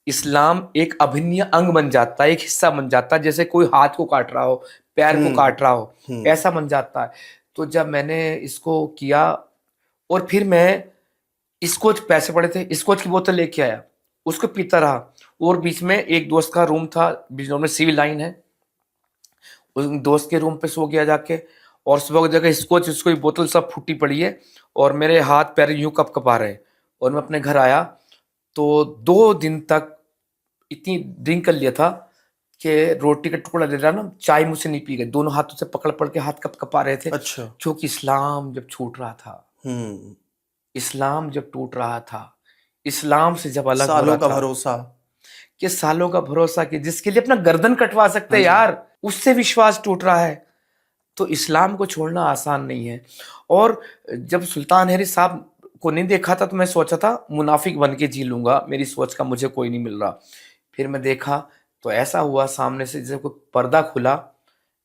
इस्लाम एक अभिन्न अंग बन जाता है, एक हिस्सा बन जाता है, जैसे कोई हाथ को काट रहा हो, पैर को काट रहा हो, ऐसा बन जाता है। तो जब मैंने इसको किया और फिर मैं स्कॉच, पैसे पड़े थे, स्कॉच की बोतल लेके आया, उसको पीता रहा। और बीच में एक दोस्त का रूम था, बिजनौर में सिविल लाइन है, उस दोस्त के रूम पे सो गया जाके। और सुबह की जगह स्कॉच, उसको बोतल सब फूटी पड़ी है और मेरे हाथ पैर यूं कपकपा रहे। और मैं अपने घर आया तो 2 दिन तक इतनी ड्रिंक कर लिया था कि रोटी का टुकड़ा दे रहा ना, चाय मुझसे नहीं पी गई, दोनों हाथों से पकड़ पकड़ के हाथ कपकपा रहे थे। अच्छा। क्योंकि इस्लाम जब छूट रहा था, इस्लाम जब टूट रहा था, इस्लाम से जब अलग हो सालों रहा का था, भरोसा, कि सालों का भरोसा, कि जिसके लिए अपना गर्दन कटवा सकते हाँ हैं जी। यार, उससे विश्वास टूट रहा है। तो इस्लाम को छोड़ना आसान नहीं है। और जब सुल्तान हैरी साहब को नहीं देखा था तो मैं सोचा था मुनाफिक बन के जी लूंगा, मेरी सोच का मुझे कोई नहीं मिल रहा। फिर मैं देखा तो ऐसा हुआ, सामने से जैसे कोई पर्दा खुला,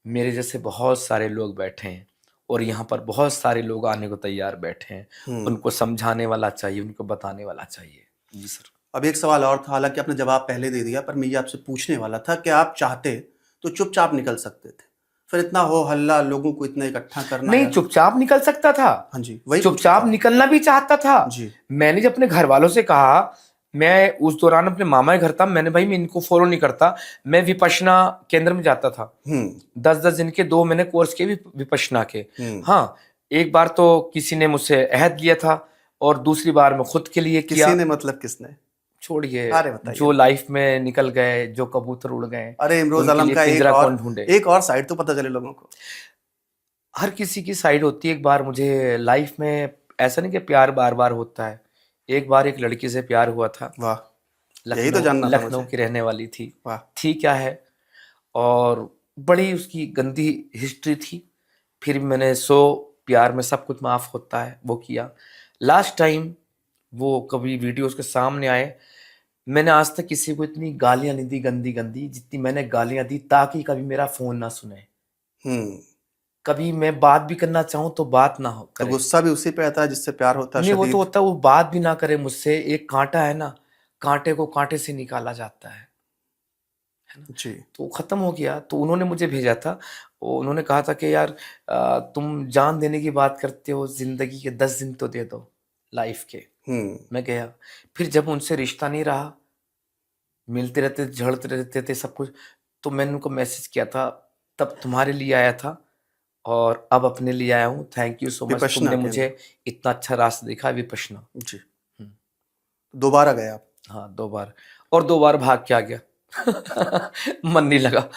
मेरे जैसे बहुत सारे लोग बैठे हैं और यहाँ पर बहुत सारे लोग आने को तैयार बैठे हैं। उनको समझाने वाला चाहिए, उनको बताने वाला चाहिए। जी सर। अब एक सवाल और था, हालांकि आपने जवाब पहले दे दिया, पर मैं ये आपसे पूछने वाला था कि आप चाहते तो चुपचाप निकल सकते थे, फिर इतना हो हल्ला, लोगों को इतना इकट्ठा करना नहीं, यार। चुपचाप निकल सकता था। हाँ जी, वही पूछ रहा चुपचाप था। निकलना भी चाहता था। जी। मैंने जब अपने घर वालों से कहा, मैं उस दौरान अपने मामा के घर था, मैंने भाई मैं इनको फॉलो नहीं करता, मैं विपश्यना केंद्र में जाता था। 10-10 दिन के 2 महीने कोर्स के विपश्यना के। हाँ, एक बार तो किसी ने मुझसे अहद लिया था और दूसरी बार मैं खुद के लिए किया। किसी ने मतलब किसने? छोड़िए, अरे बताइए। जो लाइफ में निकल गए, जो कबूतर उड़ गए, अरे इमरोज उनके आलम लिए का पिंजरा कौन ढूंढे। एक और साइड तो पता चले लोगों को। हर किसी की साइड होती है। एक बार मुझे लाइफ में, ऐसा नहीं कि प्यार बार बार होता है, एक बार एक लड़की से प्यार हुआ था। वाह, यही तो जानना था लखनऊ मुझे। की रहने वाली थी। वाह। थी क्या है, और बड़ी उसकी गंदी हिस्ट्री थी। फिर मैंने प्यार में सब कुछ माफ होता है वो किया। लास्ट टाइम वो कभी वीडियो उसके सामने आए, मैंने आज तक किसी को इतनी गालियां नहीं दी गंदी गंदी जितनी मैंने गालियां दी, ताकि कभी मेरा फोन ना सुने, कभी मैं बात भी करना चाहूं तो बात ना हो तो करे। गुस्सा भी उसी पे आता है जिससे प्यार होता है, नहीं, वो तो शदीद। होता है, वो बात भी ना करे मुझसे। एक कांटा है ना, कांटे को कांटे से निकाला जाता है ना। जी। तो खत्म हो गया। तो उन्होंने मुझे भेजा था, उन्होंने कहा था कि यार तुम जान देने की बात करते हो, जिंदगी के 10 दिन तो दे दो लाइफ के। मैं गया, फिर जब उनसे रिश्ता नहीं रहा, मिलते रहते, झड़ते रहते थे सब कुछ, तो मैंने उनको मैसेज किया था, तब तुम्हारे लिए आया था और अब अपने लिए आया हूँ। Thank you so much, Vipassana तुमने केंद्र। मुझे इतना अच्छा रास्ता दिखा। विपश्यना। जी। दोबारा गए आप? हाँ, 2 बार, और 2 बार भाग के आ गया। मन नहीं लगा।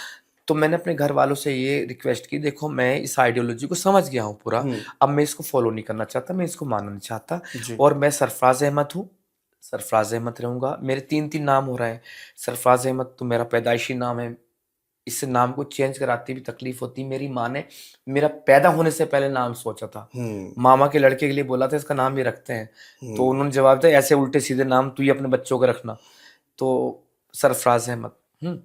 तो मैंने अपने घर वालों से ये रिक्वेस्ट की, देखो मैं इस आइडियोलॉजी को समझ गया हूँ पूरा, अब मैं इसको फॉलो नहीं करना चाहता, मैं इसको मानना नहीं चाहता। और मैं सरफराज अहमद हूँ, सरफराज अहमद रहूंगा। मेरे 3 नाम हो रहे हैं। सरफराज अहमद तो मेरा पैदाइशी नाम है, इस नाम को चेंज कराती भी तकलीफ होती। मेरी माँ ने मेरा पैदा होने से पहले नाम सोचा था, मामा के लड़के के लिए बोला था इसका नाम ये रखते हैं, तो उन्होंने जवाब दिया ऐसे उल्टे सीधे नाम तू ही अपने बच्चों को रखना। तो सरफराज अहमद।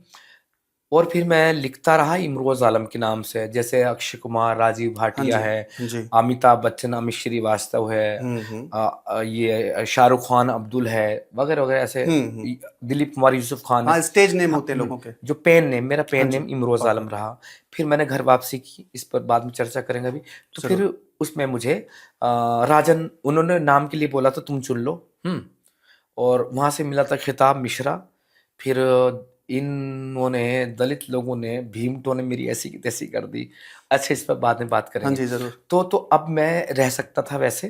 और फिर मैं लिखता रहा इमरोज आलम के नाम से, जैसे अक्षय कुमार, राजीव भाटिया है, अमिताभ बच्चन, अमित श्रीवास्तव है, ये शाहरुख खान, अब्दुल है, वगैरह वगैरह, ऐसे दिलीप कुमार, यूसुफ खान। हाँ, स्टेज नेम होते हैं लोगों के। जो पेन नेम, मेरा पेन नेम इमरोज आलम रहा। फिर मैंने घर वापसी की, इस पर बाद में चर्चा करेंगे अभी। तो फिर उसमें मुझे राजन, उन्होंने नाम के लिए बोला था तुम चुन लो। और वहां से मिला था खिताब मिश्रा। फिर इन्होंने, दलित लोगों ने, भीमटो ने मेरी ऐसी की तैसी कर दी। अच्छा, इस पर बाद में बात करेंगे। हाँ जी, जरूर। तो अब मैं रह सकता था वैसे,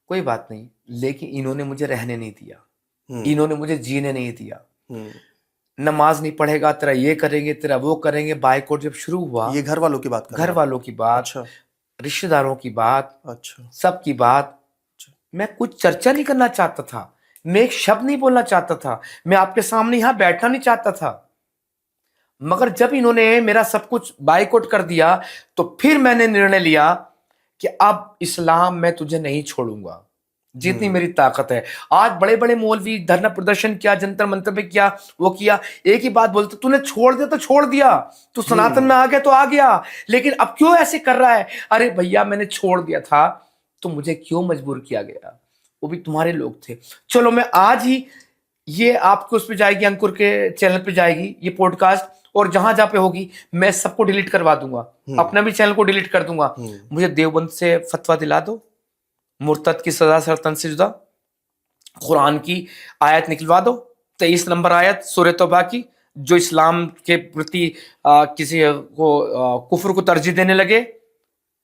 कोई बात नहीं, लेकिन इन्होंने मुझे रहने नहीं दिया, इन्होंने मुझे जीने नहीं दिया। नमाज नहीं पढ़ेगा, तेरा ये करेंगे, तेरा वो करेंगे। बाइकआउट जब शुरू हुआ, ये घर वालों की बात कर रहे घर हैं? वालों की बात, अच्छा। रिश्तेदारों की बात, अच्छा। सबकी बात। मैं कुछ चर्चा नहीं करना चाहता था, मैं एक शब्द नहीं बोलना चाहता था, मैं आपके सामने यहां बैठना नहीं चाहता था। मगर जब इन्होंने मेरा सब कुछ बाइकआउट कर दिया, तो फिर मैंने निर्णय लिया कि अब इस्लाम मैं तुझे नहीं छोड़ूंगा, जितनी मेरी ताकत है। आज बड़े बड़े मौलवी धरना प्रदर्शन किया, जंतर मंतर पे किया, वो किया, एक ही बात बोलते, तूने छोड़ दिया तो छोड़ दिया, तू सनातन में आ गया तो आ गया, लेकिन अब क्यों ऐसे कर रहा है? अरे भैया, मैंने छोड़ दिया था तो मुझे क्यों मजबूर किया गया? वो भी तुम्हारे लोग थे। चलो मैं आज ही ये आपके उस पे जाएगी, अंकुर के चैनल पे जाएगी ये पॉडकास्ट, और जहां जहां पे होगी मैं सबको डिलीट करवा दूंगा, अपना भी चैनल को डिलीट कर दूंगा। मुझे देवबंद से फतवा दिला दो, मुर्तद की सजा सरतन से जुदा, कुरान की आयत निकलवा दो, 23 नंबर आयत सूरह तौबा की, जो इस्लाम के प्रति किसी को कुफ्र को तरजीह देने लगे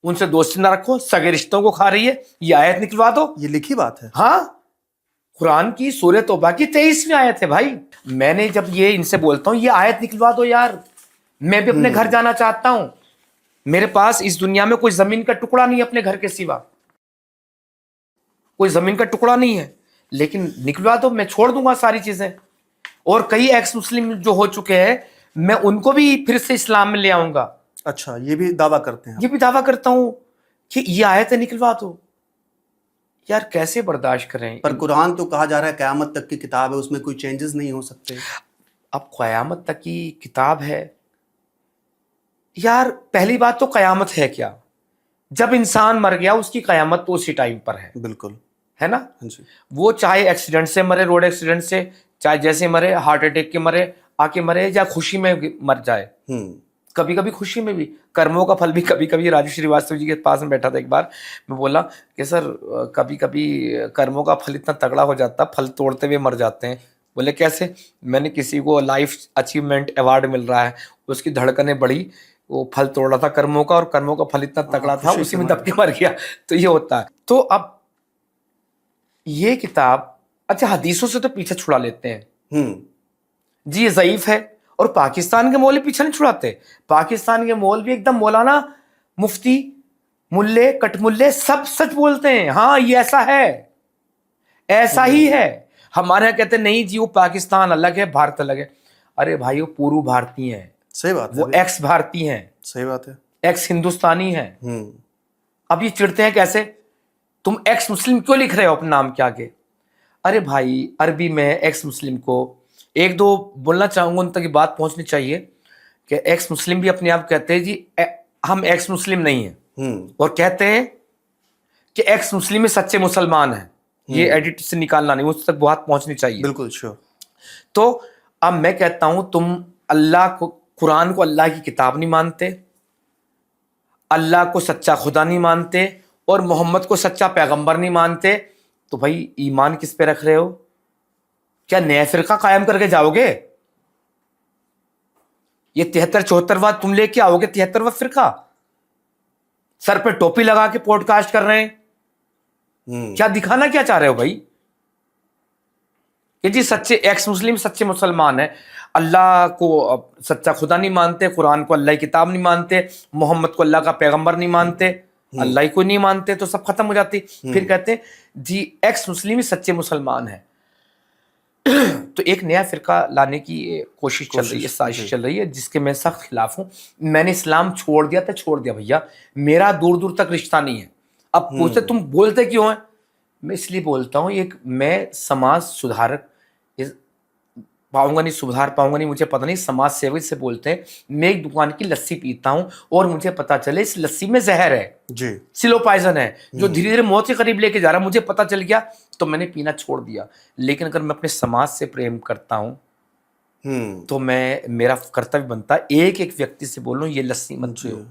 उनसे दोस्ती ना रखो, सगे रिश्तों को खा रही है, ये आयत निकलवा दो। ये लिखी बात है। हाँ, कुरान की सूरह तौबा की 23वीं आयत है भाई। मैंने जब ये इनसे बोलता हूँ ये आयत निकलवा दो यार, मैं भी अपने घर जाना चाहता हूं, मेरे पास इस दुनिया में कोई जमीन का टुकड़ा नहीं है अपने घर के सिवा, कोई जमीन का टुकड़ा नहीं है, लेकिन निकलवा दो, मैं छोड़ दूंगा सारी चीजें। और कई एक्स मुस्लिम जो हो चुके हैं, मैं उनको भी फिर से इस्लाम में ले आऊंगा। अच्छा, ये भी दावा करते हैं? ये भी दावा करता हूं कि ये आयत निकलवा दो। यार कैसे बर्दाश्त करें? पर कुरान तो कहा जा रहा है क़यामत तक की किताब है, उसमें कोई चेंजेस नहीं हो सकते। अब क़यामत तक की किताब है यार, पहली बात तो क़यामत है क्या? जब इंसान मर गया उसकी क़यामत तो उसी टाइम पर है। बिल्कुल, है ना? हाँ जी। वो चाहे एक्सीडेंट से मरे, रोड एक्सीडेंट से, चाहे जैसे मरे, हार्ट अटैक के मरे, आके मरे, या खुशी में मर जाए। कभी कभी खुशी में भी, कर्मों का फल भी कभी कभी। राजू श्रीवास्तव जी के पास में बैठा था एक बार, मैं बोला कि सर कभी कभी कर्मों का फल इतना तगड़ा हो जाता, फल तोड़ते हुए मर जाते हैं। बोले कैसे? मैंने किसी को लाइफ अचीवमेंट अवार्ड मिल रहा है, उसकी धड़कनें बढ़ी, वो फल तोड़ रहा था कर्मों का, और कर्मों का फल इतना तगड़ा था उसी में दब के मर गया। तो ये होता है। तो अब ये किताब, अच्छा हदीसों से तो पीछे छुड़ा लेते हैं जी, ये ज़ईफ है, और पाकिस्तान के मौलवी पीछे नहीं छुड़ाते। पाकिस्तान के मौलवी एकदम मौलाना, मुफ्ती, मुल्ले, कटमुल्ले सब सच बोलते हैं। हाँ ये ऐसा है, ऐसा ही है। हमारे यहाँ कहते नहीं जी वो पाकिस्तान अलग है, भारत अलग है। अरे भाई वो पूर्व भारतीय है। सही बात है। वो एक्स भारतीय हैं। सही बात है। एक्स हिंदुस्तानी है। अब ये चिढ़ते हैं कैसे, तुम एक्स मुस्लिम क्यों लिख रहे हो अपने नाम के आगे? अरे भाई अरबी में एक्स मुस्लिम को, एक दो बोलना चाहूंगा, उन तक ये बात पहुंचनी चाहिए कि एक्स मुस्लिम भी अपने आप कहते हैं जी हम एक्स मुस्लिम नहीं हैं, और कहते हैं कि एक्स मुस्लिम में सच्चे मुसलमान हैं। ये एडिट से निकालना नहीं, उस तक बात पहुंचनी चाहिए। बिल्कुल श्योर। तो अब मैं कहता हूं तुम अल्लाह को, कुरान को अल्लाह की किताब नहीं मानते, अल्लाह को सच्चा खुदा नहीं मानते, और मोहम्मद को सच्चा पैगंबर नहीं मानते, तो भाई ईमान किस पे रख रहे हो? क्या नया फिरका कायम करके जाओगे? ये 73-74वां तुम लेके आओगे, 73वां फिरका? सर पे टोपी लगा के पॉडकास्ट कर रहे हैं, क्या दिखाना क्या चाह रहे हो भाई? कि जी सच्चे एक्स मुस्लिम सच्चे मुसलमान है, अल्लाह को सच्चा खुदा नहीं मानते, कुरान को अल्लाह की किताब नहीं मानते, मोहम्मद को अल्लाह का पैगंबर नहीं मानते, अल्लाह को नहीं मानते, तो सब खत्म हो जाती। फिर कहते हैं जी एक्स मुस्लिम ही सच्चे मुसलमान है। तो एक नया फिरका लाने की कोशिश चल रही है, साजिश चल रही है, जिसके मैं सख्त खिलाफ हूं। मैंने इस्लाम छोड़ दिया तो छोड़ दिया भैया, मेरा दूर दूर तक रिश्ता नहीं है। अब पूछते तुम बोलते क्यों है? मैं इसलिए बोलता हूं, एक मैं समाज सुधारक पाऊंगा नहीं, सुधार पाऊंगा नहीं, मुझे पता नहीं, समाज सेवक से बोलते हैं। मैं एक दुकान की लस्सी पीता हूं और मुझे पता चले इस लस्सी में जहर है जी, सिलो पॉइजन है, जो धीरे धीरे मौत के करीब लेके जा रहा है, मुझे पता चल गया तो मैंने पीना छोड़ दिया। लेकिन अगर मैं अपने समाज से प्रेम करता हूं तो मैं, मेरा कर्तव्य बनता है एक एक व्यक्ति से बोलूं ये लस्सी मत पियो,